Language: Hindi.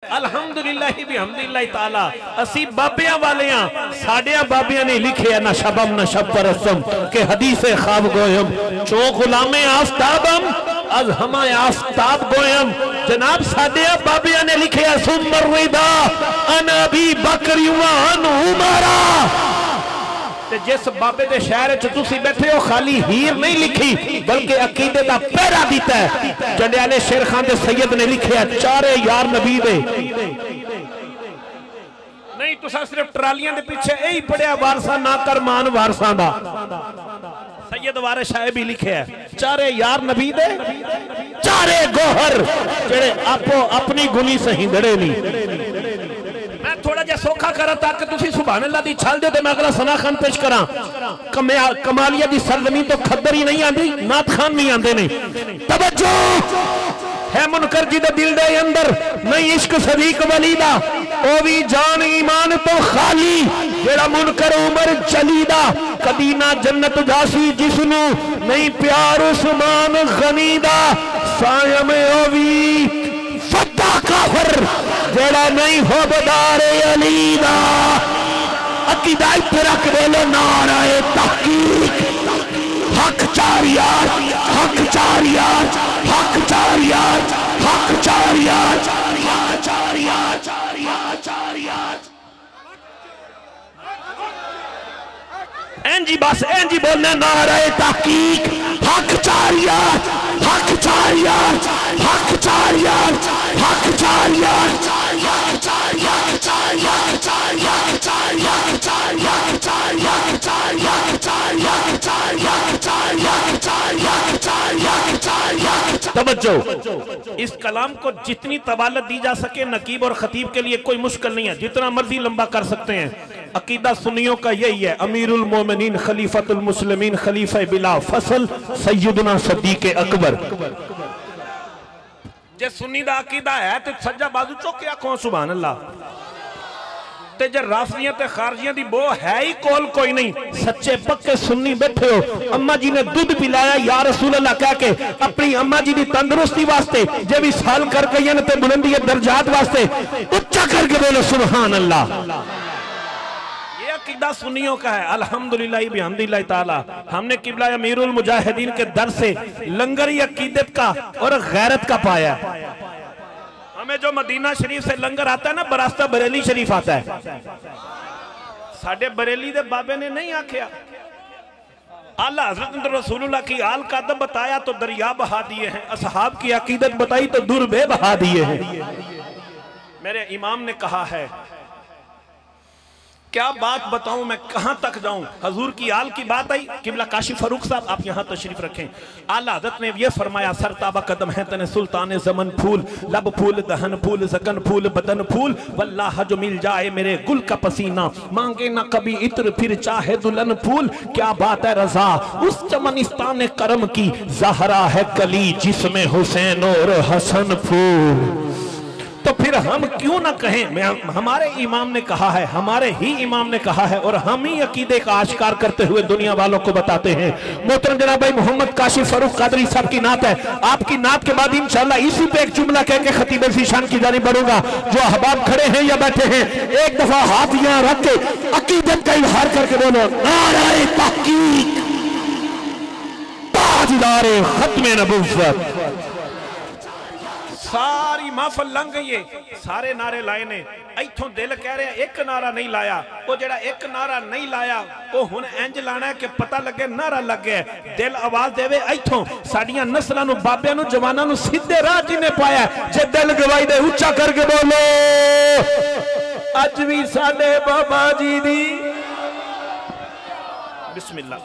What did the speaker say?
अल्हम्दुलिल्लाह बिहम्दिल्लाह ताला असी बाबिया वाले साडिया बाबिया ने लिखे ना शबम न शब परसम के हदीस ख्वाब गोयम चो गुलामे आफताबम अज हमारे आफताब गोयम जनाब साडिया बाबिया ने लिखे सुमर रिदा अन अबी बकर युवान उमरा। जिस बाबे दे शहर च तुसी बैठे हो खाली हीर नहीं लिखी बल्कि अकीदे का पहरा दिता है। जंडियाले शेर खान दे सैयद ने लिखे चारे यार नबी दे नहीं तुसा सिर्फ ट्रालियां दे पीछे यही पढ़िया वारसा ना कर मान वारसा दा सैयद वारिस साहब भी लिखे चारे यार नबी दे चारे गोहर जेड़े आपो अपनी गुनी सही दड़े नहीं। मैं थोड़ा जा सौखा करा ताकि तुसी सुभान अल्लाह दी छल दे ते मैं अगला सना खान पेश करा। कमालिया दी सरजमीन तो खद्दर ही नहीं आंदी नात खान नहीं आंदे ने। तवज्जो है मुनकर जी दे दिल दे अंदर नहीं इश्क सदीक वली दा ओ भी जान ईमान तो खाली जेड़ा मुनकर उमर चली दा कदी ना जन्नत जासी जिसनु नहीं प्यार उस्मान गनी दा साया में ओ भी फद्दा काफर जेड़ा नहीं हो बदारे अली दा अकीदा इत्थे रख देलो नाराए तहकीक हक चार यार हक चार यार हक चार यार हक चार यार हक चार यार चार यार एंजी बस एंजी बोलना नाराए तहकीक हक चार यार हक चार यार हक चार यार हक चार यार हक चार यार चार यार चार यार चार यार चार यार चार यार चार यार चार यार चार यार चार यार चार यार चार यार चार यार। तवज्जो इस कलाम को जितनी तवालत दी जा सके नकीब और खतीब के लिए कोई मुश्किल नहीं है जितना मर्जी लंबा कर सकते हैं। अकीदा सुन्नियों का यही है अमीरुल मोमिनीन खलीफतुल मुस्लिमीन खलीफा बिला फसल सैयदना सदीक अकबर। जे सुन्नी दा अकीदा है तो सज्जा बाजू चुक के आखो सुभान अल्लाह ते जे राफियां ते खारजियां दी बो है ही कोल कोई नहीं। सच्चे पक्के सुन्नी बैठे हो अम्मा जी ने दूध पिलाया या रसूल अल्लाह कह के अपनी अम्मा जी दी तंदुरुस्ती वास्ते जे भी साल कर गई न ते बुलंदी दर्जात वास्ते उच्चा करके बोलो सुभान अल्लाह। ये अकीदा सुन्नियों का है अल्हम्दुलिल्लाह बिहम्दिल्लाह ताला। हमने किबला अमीरुल मुजाहिदीन के दर से लंगर अकीदत का और गैरत का पाया। हमें जो मदीना शरीफ से लंगर आता है ना बरास्ता बरेली शरीफ आता है। साडे बरेली दे बाबे ने नहीं आख्या आला हजरत रसूलुल्लाह की आल का अदब बताया तो दरिया बहा दिए हैं असहाब की अकीदत बताई तो दुर्बे बहा दिए हैं। मेरे इमाम ने कहा है क्या बात बताऊं मैं कहां तक जाऊं। हजूर की आल की बात आई किबला काशी फरूक साहब आप यहां तशरीफ रखें। आला हज़रत ने ये फरमाया सरताबा कदम है तने सुल्तान जमन फूल लब फूल दहन फूल जकन फूल बदन फूल वल्लाह जो मिल जाए मेरे गुल का पसीना मांगे ना कभी इत्र फिर चाहे दुल्हन फूल। क्या बात है रजा उस चमनिस्तान करम की जहरा है कली जिसमें हुसैन और हसन फूल। तो फिर हम क्यों ना कहें हमारे इमाम ने कहा है हमारे ही इमाम ने कहा है और हम ही अकीदे का आश्कार करते हुए दुनिया वालों को बताते हैं। मोहतरम जनाब भाई मोहम्मद काशिफ फरूक कादरी साहब की नात है। आपकी नात के बाद इंशाल्लाह इसी पे एक जुमला कह के खतीब ज़ीशान की जानिब बढ़ूंगा। जो अहबाब खड़े हैं या बैठे हैं एक दफा हाथ यहां रख के अकीदत का इजहार करके बोलो नारे तहकीक ताजदारे खत्मे नबुव्वत। सारी महफिल लंघ गई है सारे नारे लाए ने इथों दिल कह रहे एक नारा नहीं लाया वो जेड़ा एक नारा नहीं लाया वो हुण इंज लाना है कि पता लगे नारा लग गया दिल आवाज देवे इथों साडियां नस्लां नूं बाबियां नूं जवानां नूं सीधे राह जिन्हें पाया जे दिल गवाई दे उच्चा करके बोलो अज भी साडे बाबा जी दी बिस्मिल्लाह।